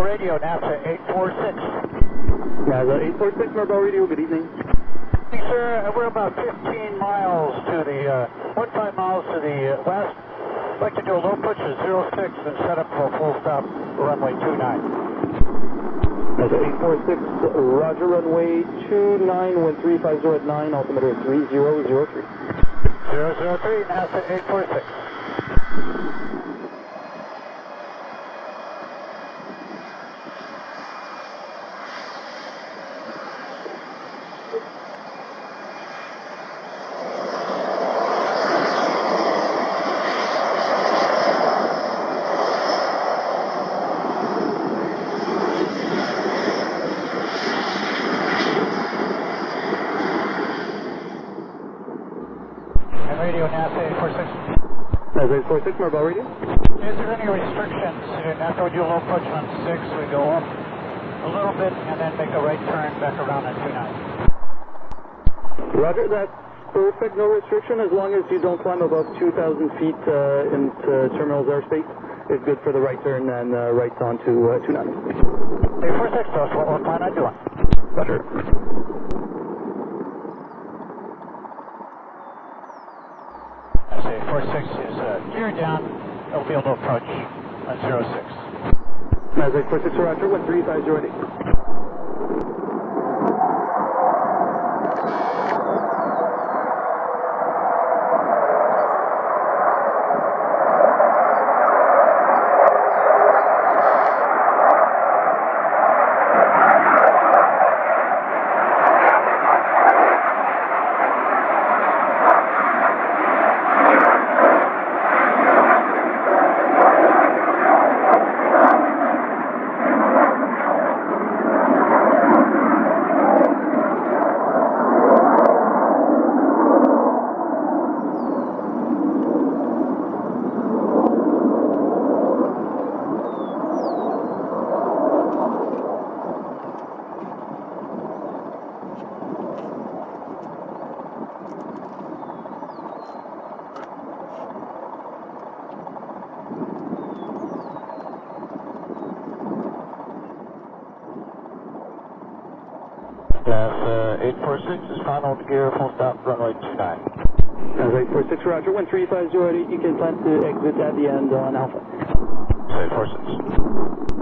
Radio, NASA 846. NASA 846, Mirabel Radio, good evening. Hey, sir, we're about 15 miles to the, 15 miles to the west. I'd like to do a low push of 06 and set up for a full stop runway 29. NASA 846, Roger, runway 29, wind 350 at 9, altimeter 3003. 003, NASA 846. Radio, NASA 846. NASA 846, Mirabel Radio. Is there any restrictions? After we do a low push on 6, we go up a little bit and then make a right turn back around on 29. Roger, that's perfect, no restriction, as long as you don't climb above 2,000 feet into terminal's airspace. It's good for the right turn and right onto 29. 846, that's what we're planning on doing. Roger. NASA 846 is geared down. It'll be a low approach on 06. NASA 846, Roger, 13508. NASA 846 is final gear, full stop, runway 29. NASA 846, Roger, 13508, you can plan to exit at the end on Alpha. NASA 846.